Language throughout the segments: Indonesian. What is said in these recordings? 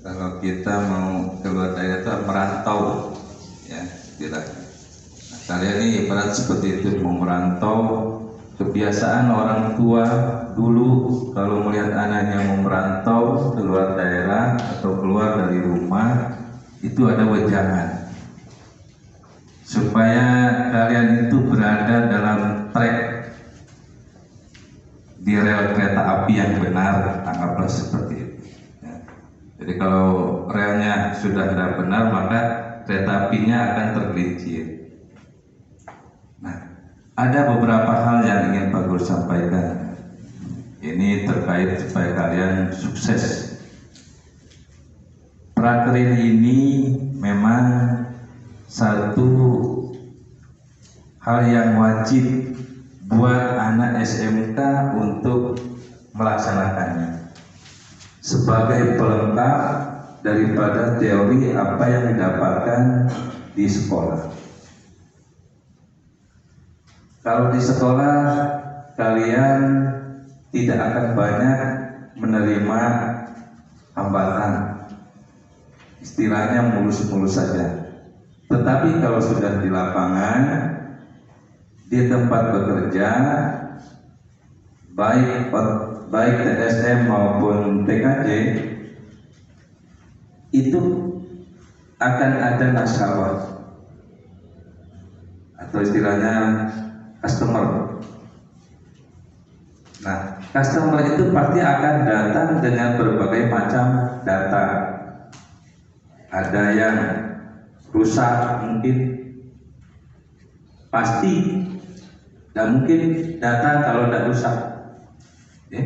Kalau kita mau keluar daerah itu merantau, ya, istilahnya. Nah, kalian ini ibarat seperti itu, mau merantau. Kebiasaan orang tua dulu kalau melihat anaknya mau merantau keluar daerah atau keluar dari rumah, itu ada wejangan supaya kalian itu berada dalam trek di rel kereta api yang benar, anggaplah seperti itu. Ya. Jadi kalau relnya sudah tidak benar, maka kereta apinya akan tergelincir. Nah, ada beberapa hal yang ingin Pak Guru sampaikan. Ini terkait supaya kalian sukses. Prakerin ini memang satu hal yang wajib buat anak SMK untuk melaksanakannya sebagai pelengkap daripada teori apa yang didapatkan di sekolah. Kalau di sekolah kalian tidak akan banyak menerima hambatan, istilahnya mulus-mulus saja. Tetapi kalau sudah di lapangan, di tempat bekerja, baik TSM maupun TKJ, itu akan ada nasabah atau istilahnya customer. Nah, customer itu pasti akan datang dengan berbagai macam data. Ada yang rusak mungkin, pasti, dan mungkin data kalau tidak rusak. Ya.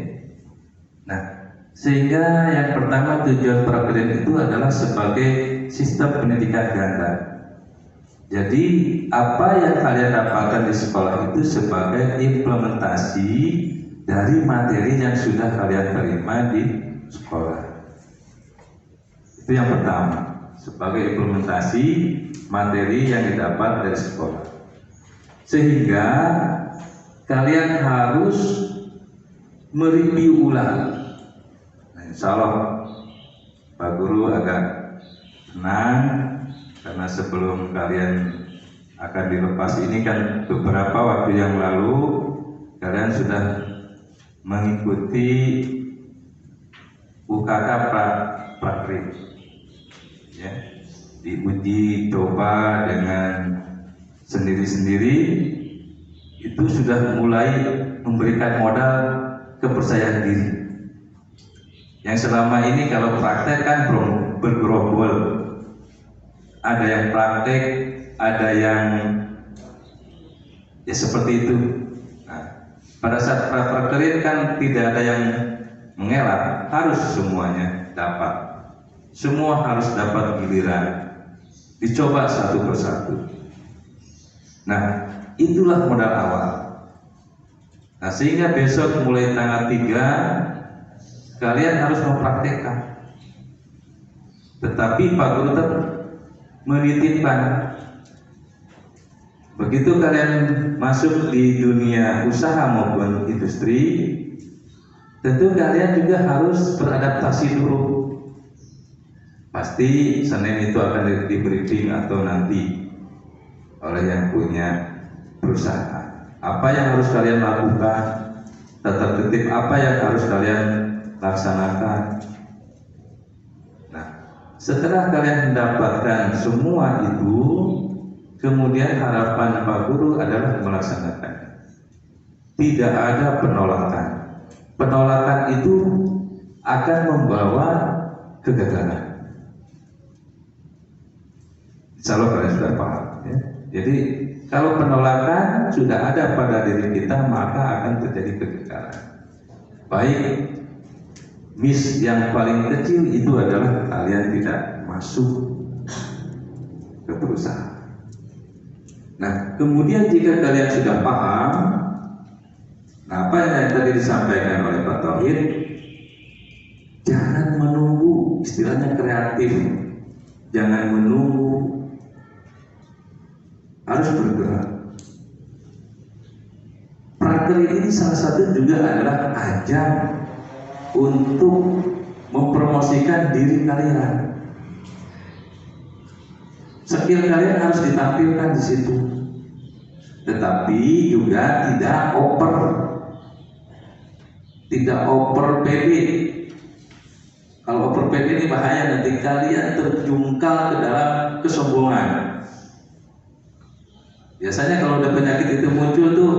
Nah, sehingga yang pertama tujuan prakerin itu adalah sebagai sistem pendidikan ganda. Jadi apa yang kalian dapatkan di sekolah itu sebagai implementasi dari materi yang sudah kalian terima di sekolah. Itu yang pertama, sebagai implementasi materi yang didapat dari sekolah. Sehingga kalian harus mereview ulang. Nah, insya Allah Pak Guru agak senang karena sebelum kalian akan dilepas ini kan beberapa waktu yang lalu kalian sudah mengikuti UKK Prakerin, ya, diuji coba dengan sendiri-sendiri, itu sudah mulai memberikan modal kepercayaan diri. Yang selama ini kalau praktek kan bergerombol, ada yang praktek, ada yang ya seperti itu. Nah, pada saat prakerin kan tidak ada yang mengelak, harus semuanya dapat, semua harus dapat giliran, dicoba satu persatu. Nah, itulah modal awal. Nah, sehingga besok mulai tanggal 3 kalian harus mempraktekkan. Tetapi Pak Guru menitipkan, begitu kalian masuk di dunia usaha maupun industri, tentu kalian juga harus beradaptasi dulu. Pasti Senin itu akan di briefing atau nanti oleh yang punya perusahaan. Apa yang harus kalian lakukan, tata tertib apa yang harus kalian laksanakan. Nah, setelah kalian mendapatkan semua itu, kemudian harapan Pak Guru adalah melaksanakan. Tidak ada penolakan. Penolakan itu akan membawa kegagalan. Insya Allah kalian sudah paham, ya. Jadi kalau penolakan sudah ada pada diri kita, maka akan terjadi kegagalan. Baik miss yang paling kecil itu adalah kalian tidak masuk ke perusahaan. Nah, kemudian jika kalian sudah paham, nah apa yang tadi disampaikan oleh Pak Tauhid, jangan menunggu, istilahnya kreatif, jangan menunggu, harus bergerak. Prakerin ini salah satu juga adalah ajang untuk mempromosikan diri kalian. Skill kalian harus ditampilkan di situ. Tetapi juga tidak over PD. Kalau over PD ini bahaya, nanti kalian terjungkal ke dalam kesombongan. Biasanya kalau udah penyakit itu muncul tuh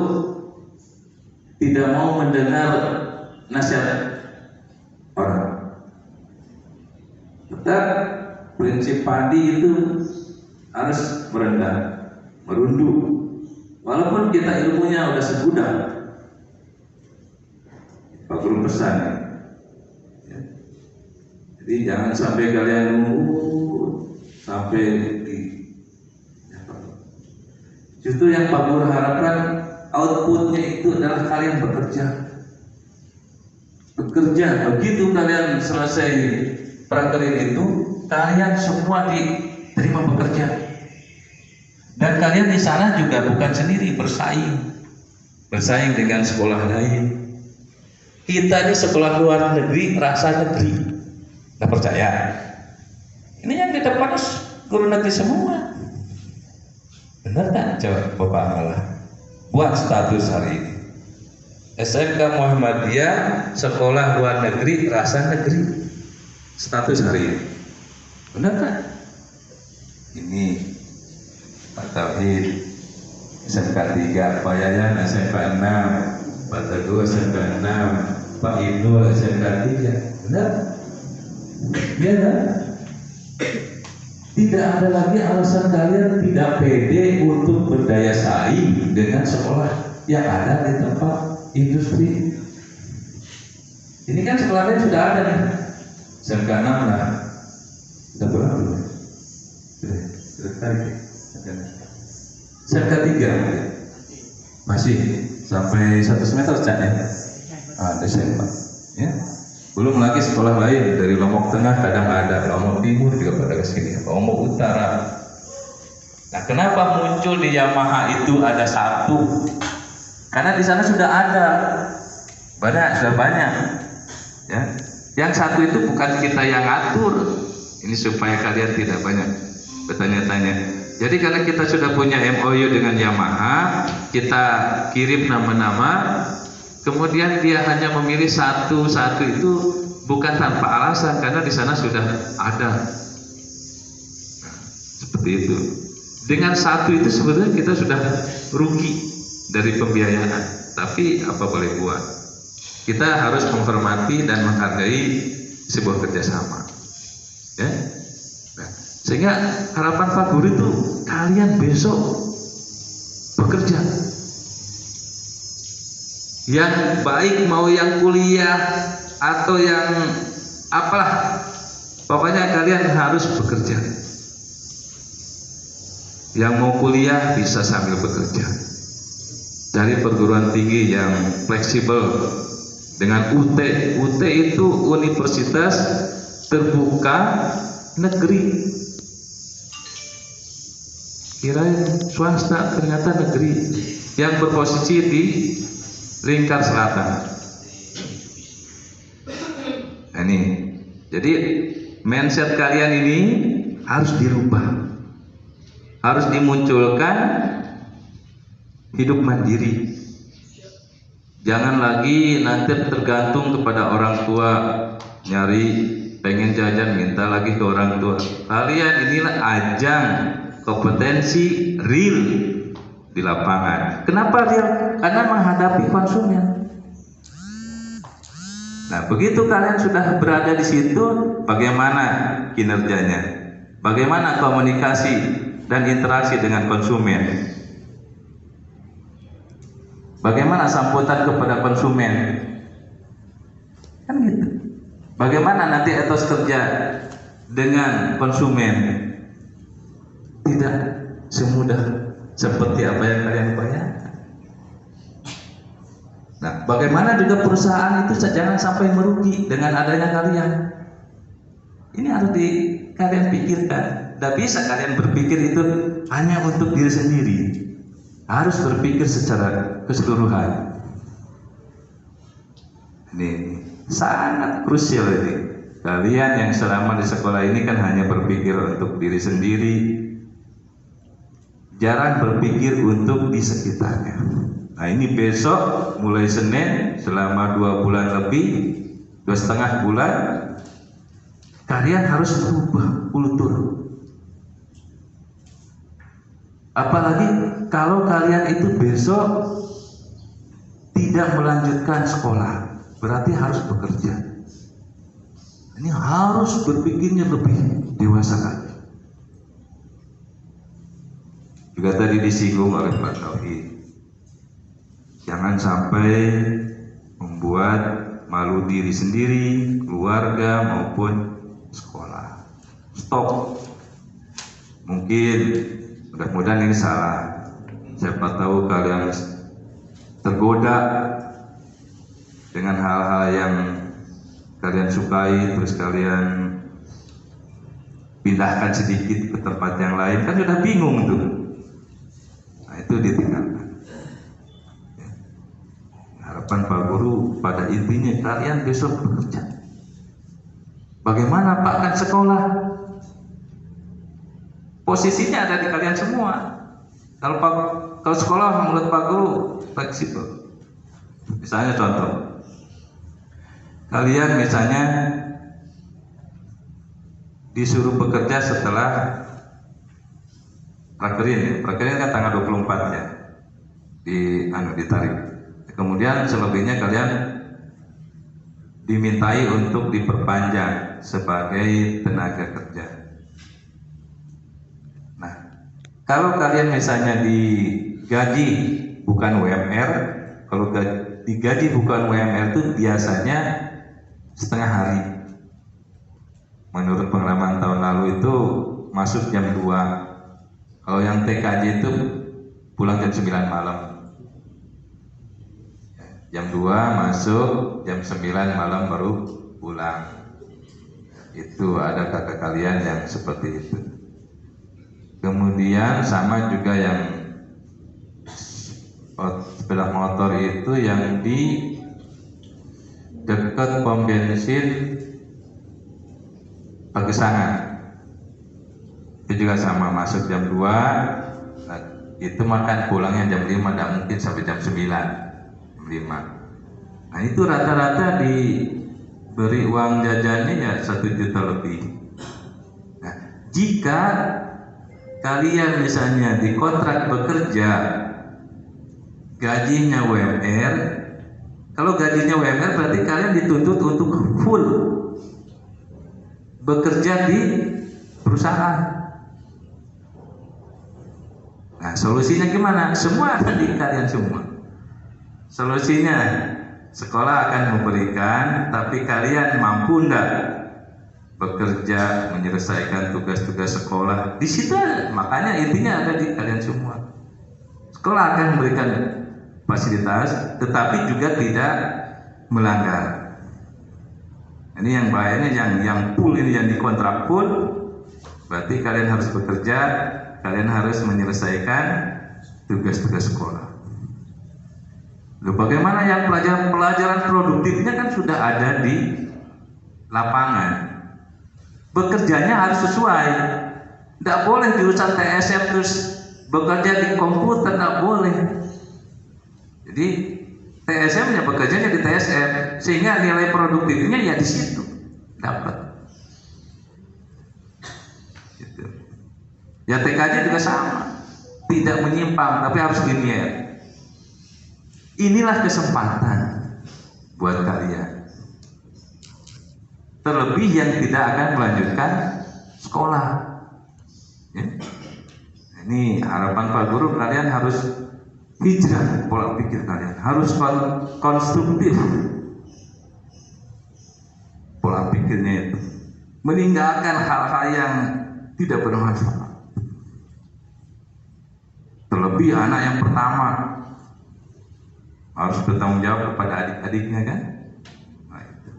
tidak mau mendengar nasihat orang. Tetap prinsip padi itu harus merendah, merunduk. Walaupun kita ilmunya udah segudang, Pak Guru pesan. Ya. Jadi jangan sampai kalian sampai di. Justru yang Pak Guru harapkan outputnya itu adalah kalian bekerja. Begitu kalian selesai prakerin itu, kalian semua diterima bekerja. Dan kalian di sana juga bukan sendiri, bersaing dengan sekolah lain. Kita ini sekolah luar negeri, rasa negeri. Nggak percaya? Ini yang di depan guru negeri semua. Benar kan? Coba Bapak malah buat status hari ini. SMK Muhammadiyah sekolah luar negeri, rasa negeri. Status hari ini. Benar kan? Ini Pak Tauhid SMK 3, Pak Yayan SMK 6, Pak Teguh SMK 6, Pak Inul SMK 3. Benar? Iya kan? Tidak ada lagi alasan kalian tidak pede untuk berdaya saing dengan sekolah yang ada di tempat industri. Ini kan sekolahnya sudah ada nih. SMK 6 lah. Sudah berapa dulu? Sudah tarik. SMK 3 masih sampai 1 semester saja ya. Ada SMK. Ya. Belum lagi sekolah lain dari Lombok Tengah kadang ada, Lombok Timur juga pada kesini, Lombok Utara. Nah, kenapa muncul di Yamaha itu ada satu? Karena di sana sudah ada, sudah banyak. Ya, yang satu itu bukan kita yang atur. Ini supaya kalian tidak banyak bertanya-tanya. Jadi karena kita sudah punya MOU dengan Yamaha, kita kirim nama-nama. Kemudian dia hanya memilih satu itu bukan tanpa alasan, karena di sana sudah ada. Nah, seperti itu. Dengan satu itu sebetulnya kita sudah rugi dari pembiayaan. Tapi apa boleh buat? Kita harus menghormati dan menghargai sebuah kerjasama. Ya. Nah, sehingga harapan Pak Guru itu kalian besok bekerja. Yang baik mau yang kuliah atau yang apalah, pokoknya kalian harus bekerja. Yang mau kuliah bisa sambil bekerja. Cari perguruan tinggi yang fleksibel dengan UT. UT itu Universitas Terbuka Negeri. Kirain swasta, ternyata negeri yang berposisi di Lingkar Selatan. Nah, ini. Jadi mindset kalian ini harus dirubah. Harus dimunculkan hidup mandiri. Jangan lagi nanti tergantung kepada orang tua, nyari pengen jajan minta lagi ke orang tua. Kalian inilah ajang kompetensi real di lapangan. Kenapa real? Karena menghadapi konsumen. Nah, begitu kalian sudah berada di situ, bagaimana kinerjanya? Bagaimana komunikasi dan interaksi dengan konsumen? Bagaimana sambutan kepada konsumen? Kan gitu. Bagaimana nanti etos kerja dengan konsumen? Tidak semudah seperti apa yang kalian bayangkan. Nah, bagaimana juga perusahaan itu jangan sampai merugi dengan adanya kalian. Ini harus kalian pikirkan. Tidak bisa kalian berpikir itu hanya untuk diri sendiri. Harus berpikir secara keseluruhan. Ini sangat krusial ini. Kalian yang selama di sekolah ini kan hanya berpikir untuk diri sendiri, jarang berpikir untuk di sekitarnya. Nah ini besok mulai Senin selama 2 bulan lebih, 2,5 bulan, kalian harus berubah kultur. Apalagi kalau kalian itu besok tidak melanjutkan sekolah, berarti harus bekerja. Ini harus berpikirnya lebih dewasa lagi. Juga tadi disinggung oleh Pak Tauhid, jangan sampai membuat malu diri sendiri, keluarga maupun sekolah. Stop. Mungkin mudah-mudahan ini salah. Siapa tahu kalian tergoda dengan hal-hal yang kalian sukai, terus kalian pindahkan sedikit ke tempat yang lain, kan sudah bingung tuh. Nah itu ditinggalkan. Harapan Pak Guru pada intinya kalian besok bekerja. Bagaimana Pak, kan sekolah? Posisinya ada di kalian semua. Kalau sekolah menurut Pak Guru fleksibel. Misalnya contoh, kalian misalnya disuruh bekerja setelah prakerin ya. Prakerin kan tanggal 24 ya. Ditarik. Kemudian selebihnya kalian dimintai untuk diperpanjang sebagai tenaga kerja. Nah, kalau kalian misalnya digaji bukan UMR, kalau digaji bukan UMR itu biasanya setengah hari. Menurut pengalaman tahun lalu itu masuk jam 2. Kalau yang TKJ itu pulang jam 9 malam. Jam 2 masuk, jam 9 malam baru pulang. Itu ada kakak kalian yang seperti itu. Kemudian sama juga yang sepeda motor itu yang di dekat pom bensin Pagesangan, itu juga sama, masuk jam 2, nah, itu makan pulangnya jam 5, tidak mungkin sampai jam 9, jam 5. Nah itu rata-rata diberi uang jajannya ya 1 juta lebih. Nah, jika kalian misalnya dikontrak bekerja gajinya UMR, kalau gajinya UMR berarti kalian dituntut untuk full bekerja di perusahaan. Nah solusinya gimana? Semua ada di kalian semua. Solusinya sekolah akan memberikan, tapi kalian mampu enggak bekerja menyelesaikan tugas-tugas sekolah di situ. Makanya intinya ada di kalian semua. Sekolah akan memberikan fasilitas, tetapi juga tidak melanggar. Ini yang bahayanya, yang full ini, yang dikontrak full, berarti kalian harus bekerja, kalian harus menyelesaikan tugas-tugas sekolah. Lalu bagaimana yang pelajaran produktifnya kan sudah ada di lapangan. Bekerjanya harus sesuai. Tidak boleh jurusan TSM terus bekerja di komputer, tidak boleh. Jadi TSM-nya bekerjanya di TSM, sehingga nilai produktifnya ya di situ dapat. Gitu. Ya TKJ juga sama, tidak menyimpang, tapi harus linear. Inilah kesempatan buat kalian. Terlebih yang tidak akan melanjutkan sekolah. Ya. Ini harapan Pak Guru, kalian harus hijrah pola pikir kalian, harus konstruktif pola pikirnya itu, meninggalkan hal-hal yang tidak bermanfaat. Terlebih anak yang pertama harus bertanggung jawab kepada adik-adiknya kan. Nah, itu.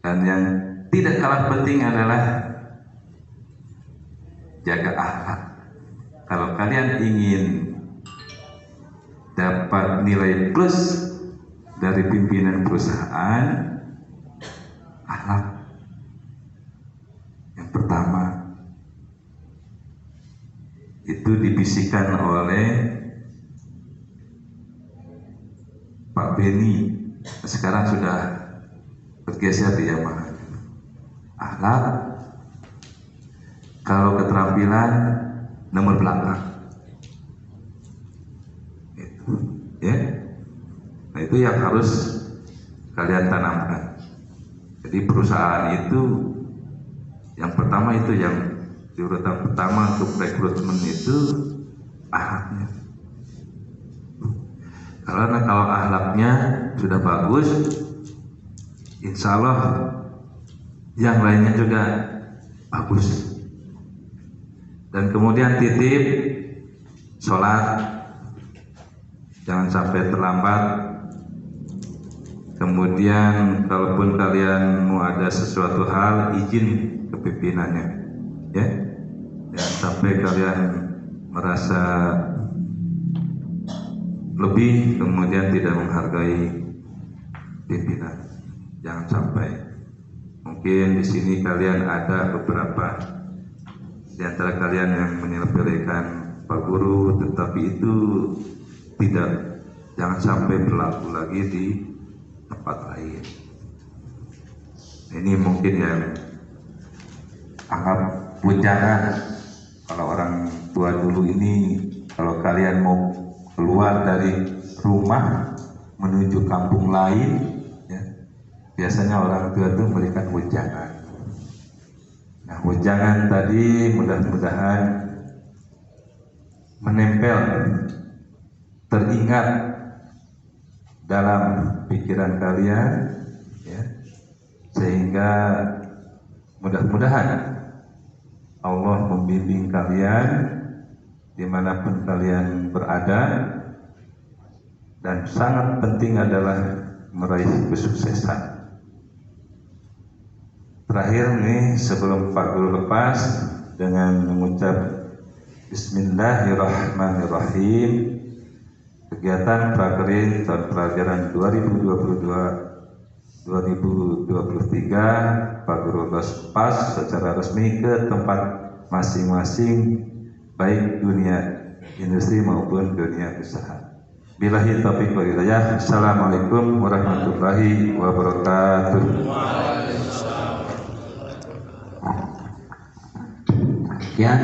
Dan yang tidak kalah penting adalah jaga akhlak. Kalau kalian ingin dapat nilai plus dari pimpinan perusahaan, akhlak. Yang pertama itu dibisikkan oleh Pak Beni, sekarang sudah bergeser di Yamaha. Akhlak, kalau keterampilan nomor belakang, itu, ya. Nah itu yang harus kalian tanamkan. Jadi perusahaan itu yang pertama itu yang di urutan pertama untuk rekrutmen itu akhlaknya. Karena kalau akhlaknya sudah bagus, insya Allah yang lainnya juga bagus. Dan kemudian titip sholat, jangan sampai terlambat. Kemudian kalaupun kalian mau ada sesuatu hal, izin ke pimpinannya, ya. Jangan sampai kalian merasa lebih kemudian tidak menghargai pimpinan. Jangan sampai. Mungkin di sini kalian ada beberapa di antara kalian yang menyepelekan Pak Guru, tetapi itu tidak, jangan sampai berlaku lagi di tempat lain. Ini mungkin yang anggap bujangan. Kalau orang tua dulu ini, kalau kalian mau keluar dari rumah menuju kampung lain, ya, biasanya orang tua itu memberikan wejangan. Nah, wejangan tadi mudah-mudahan menempel, teringat dalam pikiran kalian, ya, sehingga mudah-mudahan Allah membimbing kalian dimanapun kalian berada, dan sangat penting adalah meraih kesuksesan. Terakhir nih, sebelum Pak Guru lepas, dengan mengucap Bismillahirrahmanirrahim, kegiatan prakerin tahun pelajaran 2022-2023 Pak Guru lepas secara resmi ke tempat masing-masing, baik dunia industri maupun dunia usaha. Billahi taufiq wal hidayah. Assalamualaikum warahmatullahi wabarakatuh. Sekian